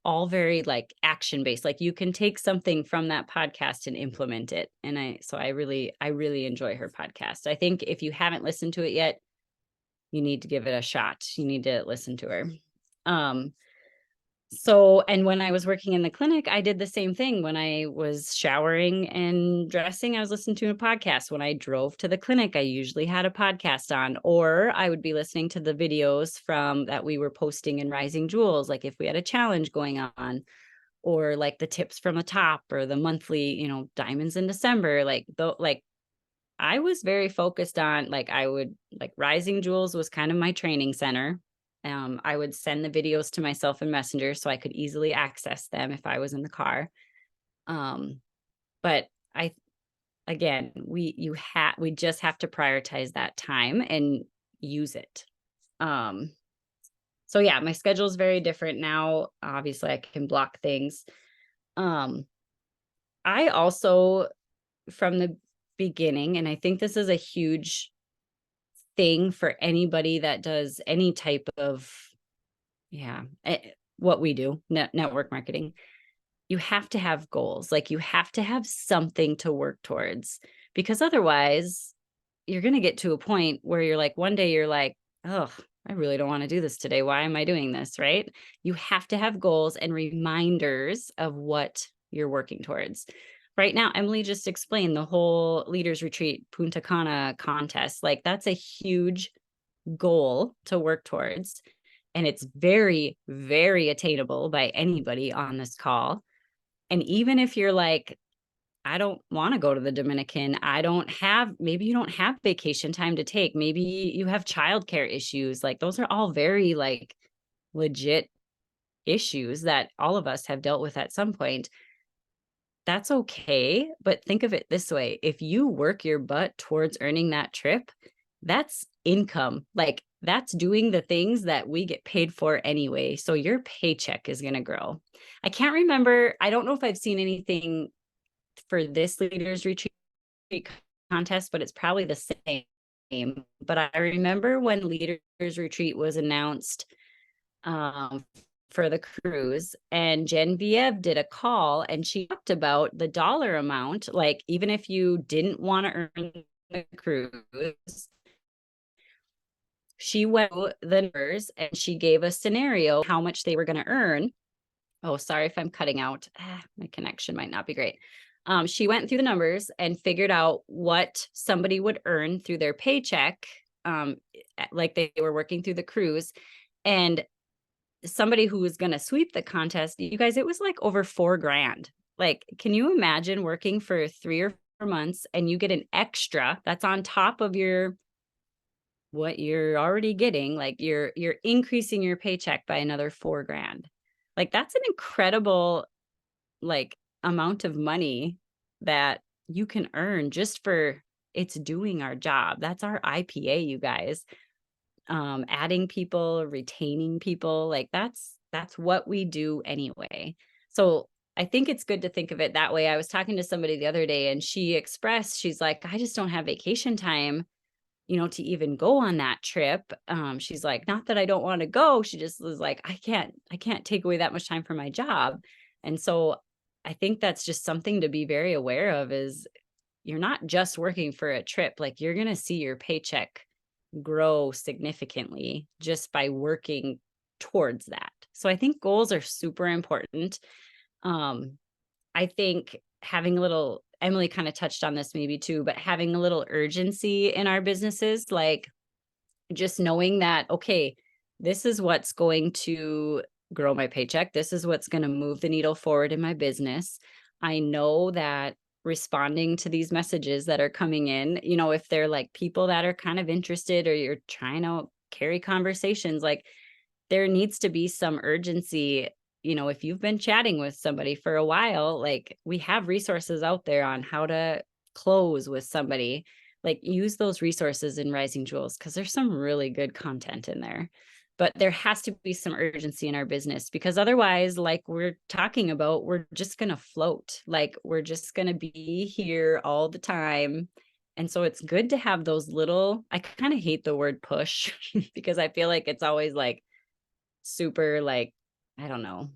all very like action based. Like you can take something from that podcast and implement it. And I really enjoy her podcast. I think if you haven't listened to it yet, you need to give it a shot. You need to listen to her. Um, and when I was working in the clinic, I did the same thing. When I was showering and dressing, I was listening to a podcast. When I drove to the clinic, I usually had a podcast on, or I would be listening to the videos from that we were posting in Rising Jewels, like if we had a challenge going on, or like the tips from the top or the monthly, diamonds in December, like I was very focused on like Rising Jewels was kind of my training center. I would send the videos to myself in Messenger so I could easily access them if I was in the car. But I again, we just have to prioritize that time and use it. So yeah, my schedule is very different now. Obviously, I can block things. I also from the beginning, and I think this is a huge thing for anybody that does any type of what we do, network marketing. You have to have goals. Like you have to have something to work towards because otherwise you're going to get to a point where you're like, one day you're like, oh, I really don't want to do this today. Why am I doing this? Right? You have to have goals and reminders of what you're working towards. Right now, Emily just explained the whole Leaders Retreat Punta Cana contest. Like that's a huge goal to work towards. And it's very, very attainable by anybody on this call. And even if you're like, I don't want to go to the Dominican, maybe you don't have vacation time to take. Maybe you have childcare issues. Like those are all very like legit issues that all of us have dealt with at some point. That's okay. But think of it this way. If you work your butt towards earning that trip, that's income. Like that's doing the things that we get paid for anyway. So your paycheck is going to grow. I can't remember. I don't know if I've seen anything for this Leaders Retreat contest, but it's probably the same. But I remember when Leaders Retreat was announced for the cruise, and Genevieve did a call and she talked about the dollar amount. Like even if you didn't want to earn the cruise, she went through the numbers and she gave a scenario how much they were going to earn. Oh, sorry if I'm cutting out. My connection might not be great. She went through the numbers and figured out what somebody would earn through their paycheck, like they were working through the cruise. And somebody who was going to sweep the contest, you guys, it was like over $4,000. Like, can you imagine working for 3 or 4 months and you get an extra that's on top of your what you're already getting, like you're increasing your paycheck by another 4 grand. Like that's an incredible like amount of money that you can earn just for it's doing our job. That's our IPA, you guys. Adding people, retaining people, like that's what we do anyway. So I think it's good to think of it that way. I was talking to somebody the other day and she expressed, she's like, I just don't have vacation time, to even go on that trip. She's like, not that I don't want to go. She just was like, I can't take away that much time from my job. And so I think that's just something to be very aware of is you're not just working for a trip. Like you're going to see your paycheck grow significantly just by working towards that. So I think goals are super important. Um, I think having a little, Emily kind of touched on this maybe too, but having a little urgency in our businesses, like just knowing that, okay, this is what's going to grow my paycheck. This is what's going to move the needle forward in my business. I know that responding to these messages that are coming in, if they're like people that are kind of interested or you're trying to carry conversations, like there needs to be some urgency. If you've been chatting with somebody for a while, like we have resources out there on how to close with somebody, like use those resources in Rising Jewels because there's some really good content in there. But there has to be some urgency in our business because otherwise, like we're talking about, we're just going to float. Like we're just going to be here all the time. And so it's good to have those little, I kind of hate the word push because I feel like it's always like super like, I don't know.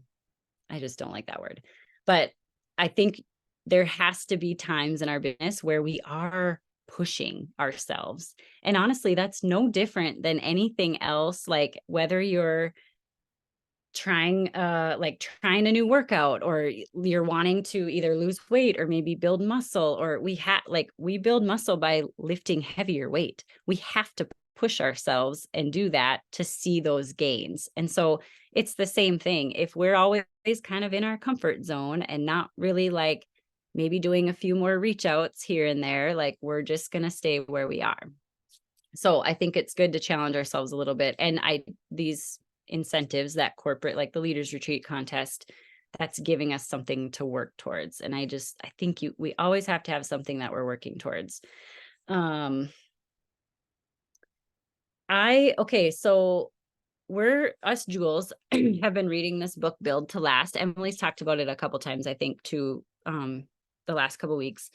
I just don't like that word. But I think there has to be times in our business where we are pushing ourselves. And honestly, that's no different than anything else. Like whether you're trying a new workout or you're wanting to either lose weight or maybe build muscle, or we build muscle by lifting heavier weight. We have to push ourselves and do that to see those gains. And so it's the same thing. If we're always kind of in our comfort zone and not really like maybe doing a few more reach outs here and there, like we're just going to stay where we are. So I think it's good to challenge ourselves a little bit. And these incentives that corporate, like the Leaders Retreat contest, that's giving us something to work towards. And I think we always have to have something that we're working towards. So us Jewels have been reading this book, Build to Last. Emily's talked about it a couple times, I think, too, the last couple weeks.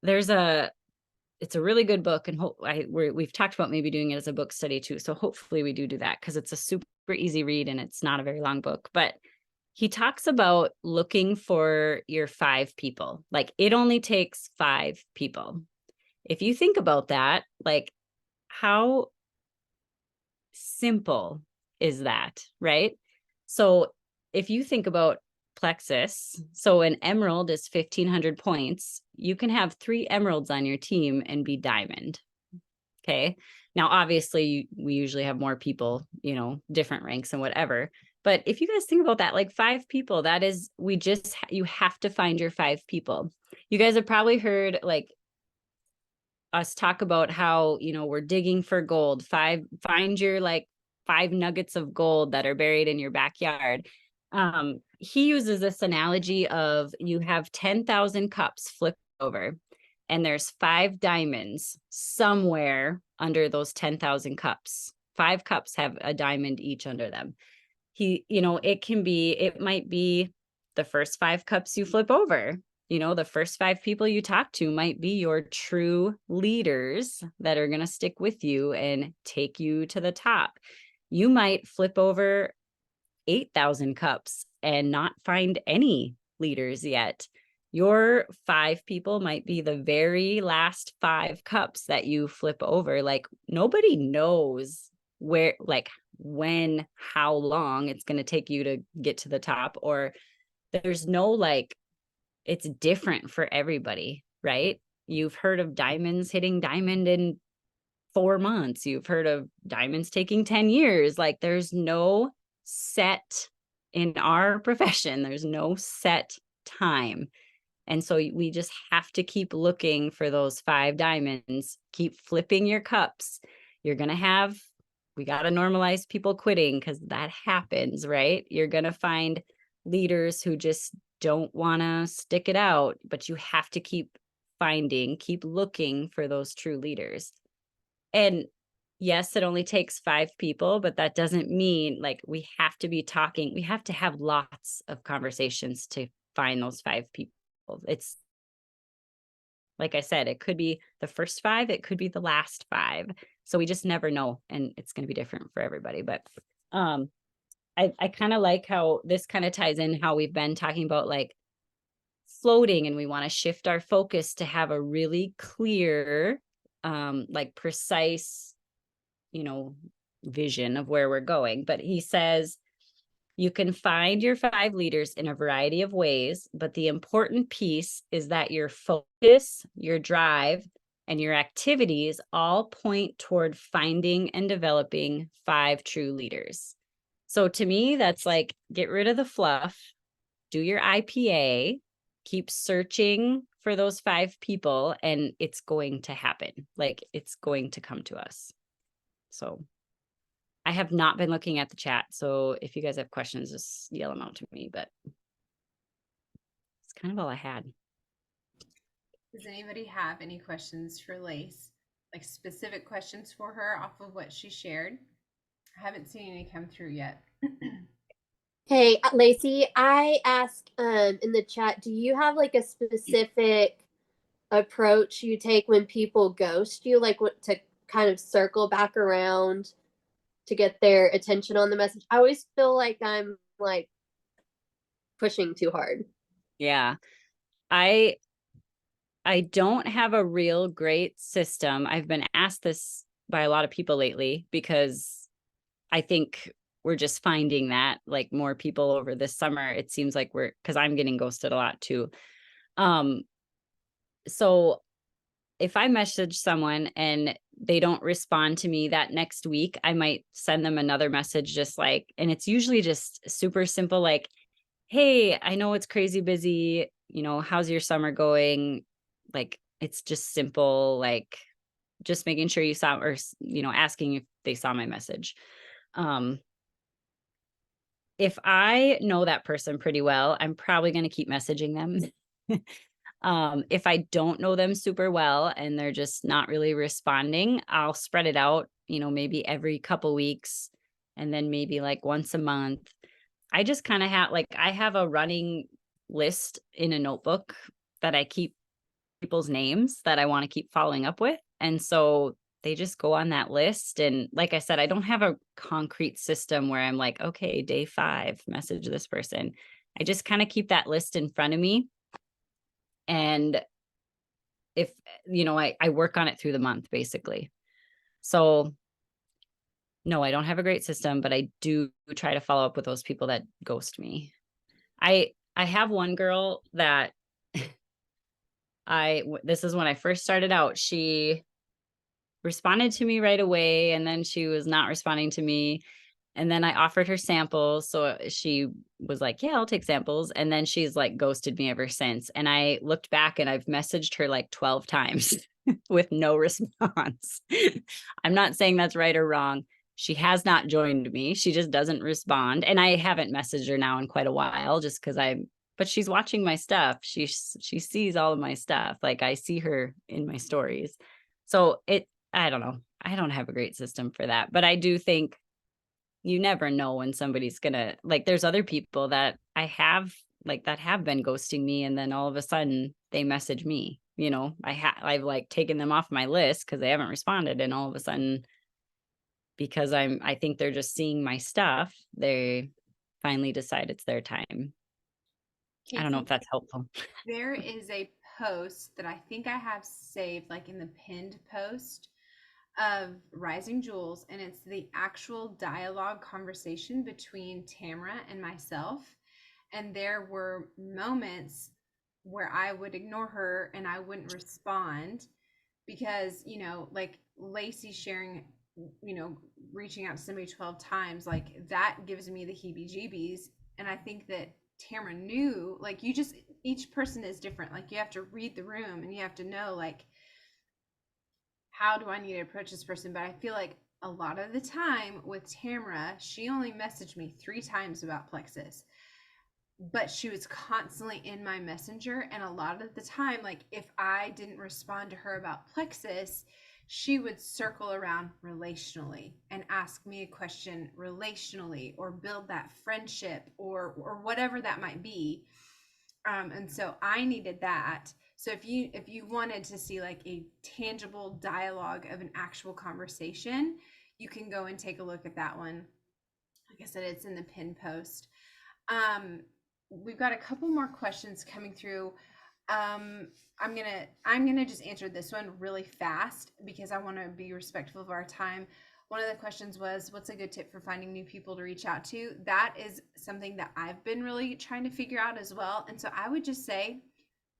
It's a really good book, and we've talked about maybe doing it as a book study too. So hopefully we do that because it's a super easy read and it's not a very long book. But he talks about looking for your 5 people. Like it only takes 5 people. If you think about that, like how simple is that, right? So if you think about plexus, so an emerald is 1,500 points. You can have 3 emeralds on your team and be diamond. Okay. Now, obviously, we usually have more people, different ranks and whatever. But if you guys think about that, like 5 people, that is, you have to find your 5 people. You guys have probably heard like us talk about how, we're digging for gold. Find your like 5 nuggets of gold that are buried in your backyard. He uses this analogy of you have 10,000 cups flipped over and there's 5 diamonds somewhere under those 10,000 cups. 5 cups have a diamond each under them. It might be the first 5 cups you flip over. The first 5 people you talk to might be your true leaders that are going to stick with you and take you to the top. You might flip over 8,000 cups and not find any leaders yet. Your 5 people might be the very last 5 cups that you flip over. Like nobody knows where, like when, how long it's going to take you to get to the top, or there's no like, it's different for everybody, right? You've heard of diamonds hitting diamond in 4 months. You've heard of diamonds taking 10 years. Like there's no set in our profession. There's no set time. And so we just have to keep looking for those 5 diamonds, keep flipping your cups. You're going to have, we got to normalize people quitting because that happens, right? You're going to find leaders who just don't want to stick it out, but you have to keep keep looking for those true leaders. And yes, it only takes 5 people, but that doesn't mean like we have to be talking. We have to have lots of conversations to find those 5 people. It's like I said, it could be the first 5, it could be the last 5. So we just never know. And it's going to be different for everybody. But um, I kind of like how this kind of ties in how we've been talking about like floating, and we want to shift our focus to have a really clear, like precise, vision of where we're going. But he says, you can find your 5 leaders in a variety of ways, but the important piece is that your focus, your drive, and your activities all point toward finding and developing 5 true leaders. So to me, that's like, get rid of the fluff, do your IPA, keep searching for those 5 people, and it's going to happen. Like, it's going to come to us. So I have not been looking at the chat. So if you guys have questions, just yell them out to me, but it's kind of all I had. Does anybody have any questions for Lace? Like specific questions for her off of what she shared? I haven't seen any come through yet. Hey, Lacey, I asked in the chat, do you have like a specific approach you take when people ghost you, like what to kind of circle back around to get their attention on the message? I always feel like I'm like pushing too hard. Yeah. I don't have a real great system. I've been asked this by a lot of people lately because I think we're just finding that like more people over this summer, it seems like because I'm getting ghosted a lot too. So if I message someone and they don't respond to me that next week, I might send them another message just like, and it's usually just super simple, like, hey, I know it's crazy busy, how's your summer going? Like, it's just simple, like just making sure you saw, or, asking if they saw my message. If I know that person pretty well, I'm probably going to keep messaging them. If I don't know them super well and they're just not really responding, I'll spread it out, maybe every couple weeks, and then maybe like once a month. I just kind of I have a running list in a notebook that I keep people's names that I want to keep following up with. And so they just go on that list. And like I said, I don't have a concrete system where I'm like, okay, day 5, message this person. I just kind of keep that list in front of me. And if, I work on it through the month, basically. So no, I don't have a great system, but I do try to follow up with those people that ghost me. I have one girl that this is when I first started out. She responded to me right away, and then she was not responding to me. And then I offered her samples. So she was like, yeah, I'll take samples. And then she's like ghosted me ever since. And I looked back and I've messaged her like 12 times with no response. I'm not saying that's right or wrong. She has not joined me. She just doesn't respond. And I haven't messaged her now in quite a while just because but she's watching my stuff. She sees all of my stuff. Like I see her in my stories. So I don't know. I don't have a great system for that, but I do think you never know when somebody's gonna, like, there's other people that I have like that have been ghosting me, and then all of a sudden they message me, I've like taken them off my list because they haven't responded, and all of a sudden, because I think they're just seeing my stuff, they finally decide it's their time. I don't know if that's helpful. There is a post that I think I have saved, like in the pinned post of Rising Jewels, and it's the actual dialogue conversation between Tamara and myself. And there were moments where I would ignore her and I wouldn't respond because, like Lacey sharing, reaching out to somebody 12 times, like that gives me the heebie jeebies. And I think that Tamara knew, like, each person is different. Like you have to read the room and you have to know like, how do I need to approach this person? But I feel like a lot of the time with Tamara, she only messaged me 3 times about plexus, but she was constantly in my messenger. And a lot of the time, like if I didn't respond to her about plexus, she would circle around relationally and ask me a question relationally, or build that friendship, or whatever that might be. And so I needed that. So if you wanted to see like a tangible dialogue of an actual conversation, you can go and take a look at that one. Like I said, it's in the pin post. We've got a couple more questions coming through. I'm gonna just answer this one really fast because I want to be respectful of our time. One of the questions was, what's a good tip for finding new people to reach out to? That is something that I've been really trying to figure out as well. And so I would just say,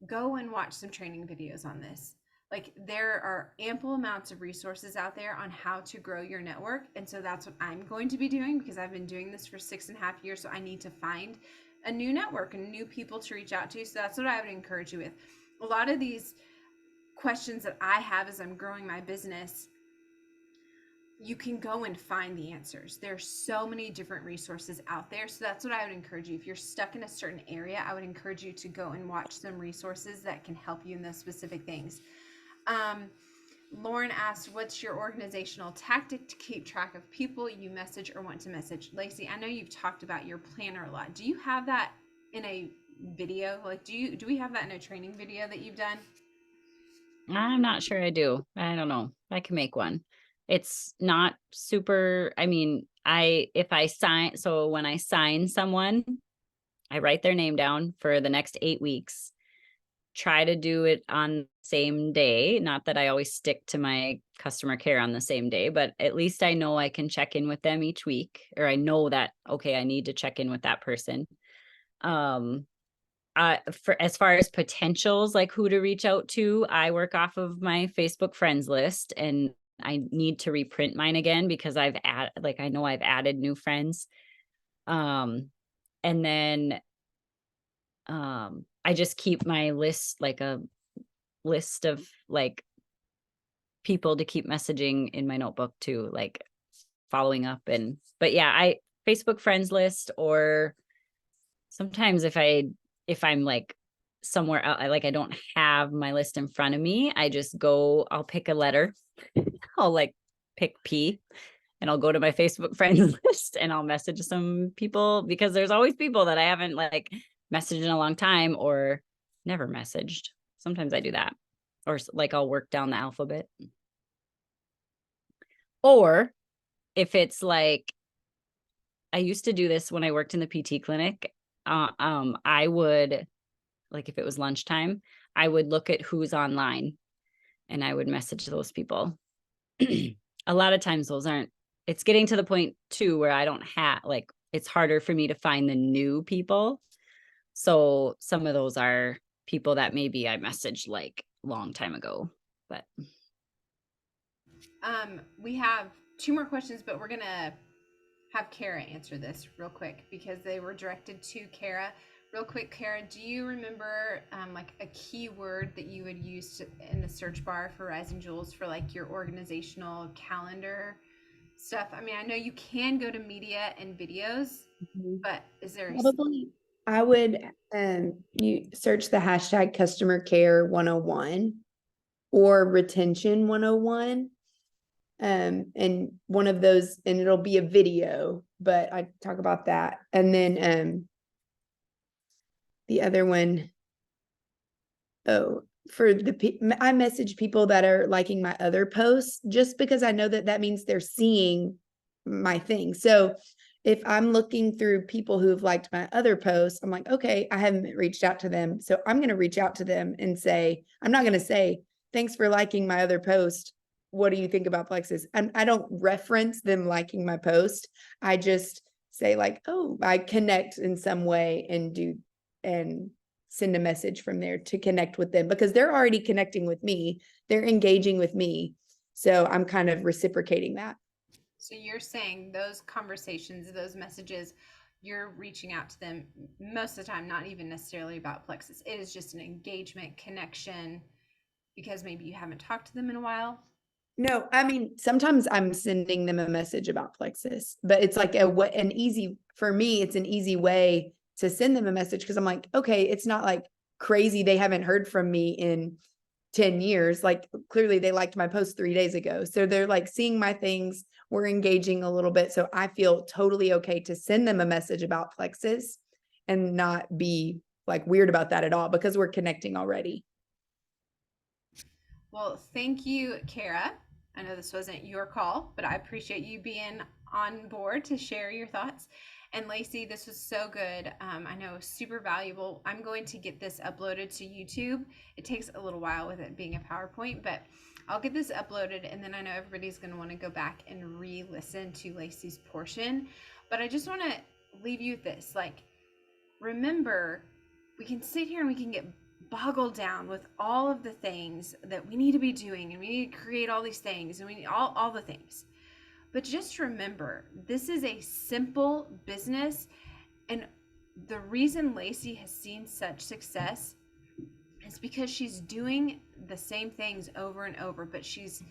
go and watch some training videos on this. Like there are ample amounts of resources out there on how to grow your network. And so that's what I'm going to be doing, because I've been doing this for 6.5 years. So I need to find a new network and new people to reach out to. So that's what I would encourage you with. A lot of these questions that I have as I'm growing my business, you can go and find the answers. There's so many different resources out there. So that's what I would encourage you. If you're stuck in a certain area, I would encourage you to go and watch some resources that can help you in those specific things. Lauren asked, what's your organizational tactic to keep track of people you message or want to message? Lacey, I know you've talked about your planner a lot. Do you have that in a video? Like, do we have that in a training video that you've done? I'm not sure I do. I don't know. I can make one. It's not super, I mean, so when I sign someone, I write their name down for the next 8 weeks, try to do it on the same day. Not that I always stick to my customer care on the same day, but at least I know I can check in with them each week, or I know that, okay, I need to check in with that person. For as far as potentials, like who to reach out to, I work off of my Facebook friends list, and I need to reprint mine again because I know I've added new friends. And then I just keep my list, like a list of like people to keep messaging in my notebook too, like following up. But yeah, I Facebook friends list, or sometimes if I'm like somewhere out, I don't have my list in front of me, I'll pick a letter. I'll like pick P, and I'll go to my Facebook friends list and I'll message some people, because there's always people that I haven't like messaged in a long time or never messaged. Sometimes I do that. Or like I'll work down the alphabet. Or if it's like, I used to do this when I worked in the PT clinic. I would, like if it was lunchtime, I would look at who's online and I would message those people. A lot of times it's getting to the point too where I don't have, like, it's harder for me to find the new people. So some of those are people that maybe I messaged like a long time ago. But we have 2 more questions, but we're gonna have Kara answer this real quick because they were directed to Kara. Real quick, Kara, do you remember like a keyword that you would use in the search bar for Rising Jewels for like your organizational calendar stuff? I mean, I know you can go to media and videos, but is there probably I would you search the hashtag customer care 101 or retention 101. And one of those, and it'll be a video, but I talk about that. And then the other one, I message people that are liking my other posts, just because I know that means they're seeing my thing. So if I'm looking through people who've liked my other posts, I'm like, okay, I haven't reached out to them. So I'm going to reach out to them and say, I'm not going to say, thanks for liking my other post. What do you think about plexus? I don't reference them liking my post. I just say like, oh, I connect in some way and send a message from there to connect with them, because they're already connecting with me. They're engaging with me. So I'm kind of reciprocating that. So you're saying those conversations, those messages, you're reaching out to them most of the time, not even necessarily about Plexus. It is just an engagement connection because maybe you haven't talked to them in a while. No, I mean, sometimes I'm sending them a message about Plexus, but it's like an easy, for me, it's an easy way to send them a message because I'm like, okay, it's not like crazy. They haven't heard from me in 10 years. Like clearly they liked my post 3 days ago. So they're like seeing my things. We're engaging a little bit. So I feel totally okay to send them a message about Plexus and not be like weird about that at all because we're connecting already. Well, thank you, Kara. I know this wasn't your call, but I appreciate you being on board to share your thoughts. And Lacey, this was so good. I know super valuable. I'm going to get this uploaded to YouTube. It takes a little while with it being a PowerPoint, but I'll get this uploaded, and then I know everybody's going to want to go back and re-listen to Lacey's portion. But I just want to leave you with this. Like, remember, we can sit here and we can get boggled down with all of the things that we need to be doing, and we need to create all these things, and we need all the things. But just remember, this is a simple business, and the reason Lacey has seen such success is because she's doing the same things over and over, but she's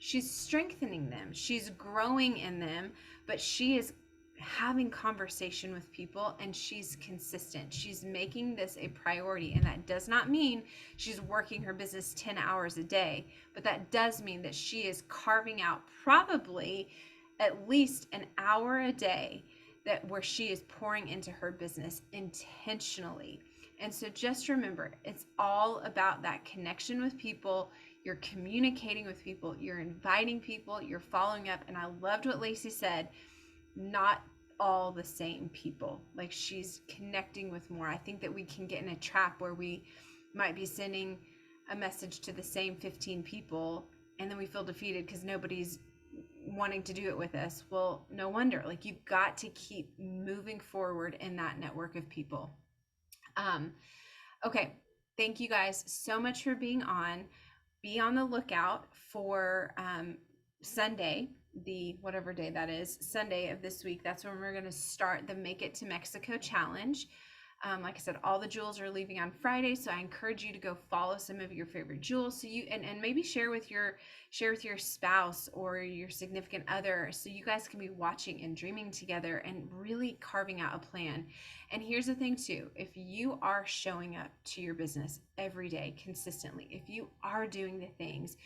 strengthening them, she's growing in them, but she is having conversation with people, and she's consistent. She's making this a priority, and that does not mean she's working her business 10 hours a day, but that does mean that she is carving out probably at least an hour a day where she is pouring into her business intentionally. And so just remember, it's all about that connection with people. You're communicating with people, you're inviting people, you're following up. And I loved what Lacey said, not all the same people. Like, she's connecting with more. I think that we can get in a trap where we might be sending a message to the same 15 people, and then we feel defeated because nobody's wanting to do it with us. Well, no wonder. Like, you've got to keep moving forward in that network of people. Okay, thank you guys so much for being on. Be on the lookout for Sunday, the whatever day that is, Sunday of this week. That's when we're going to start the Make It to Mexico challenge. Like I said, all the jewels are leaving on Friday, so I encourage you to go follow some of your favorite jewels, so you and maybe share with your spouse or your significant other, so you guys can be watching and dreaming together and really carving out a plan. And here's the thing too, if you are showing up to your business every day consistently, if you are doing the things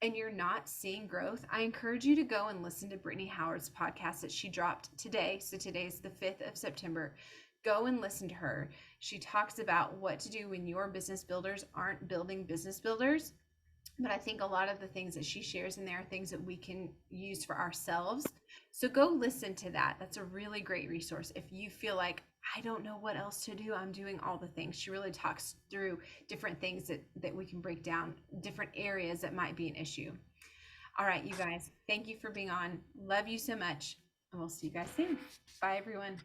and you're not seeing growth, I encourage you to go and listen to Brittany Howard's podcast that she dropped today. So today is the 5th of September. Go and listen to her. She talks about what to do when your business builders aren't building business builders. But I think a lot of the things that she shares in there are things that we can use for ourselves. So go listen to that. That's a really great resource. If you feel like, I don't know what else to do, I'm doing all the things. She really talks through different things that we can break down, different areas that might be an issue. All right, you guys, thank you for being on. Love you so much. And we'll see you guys soon. Bye, everyone.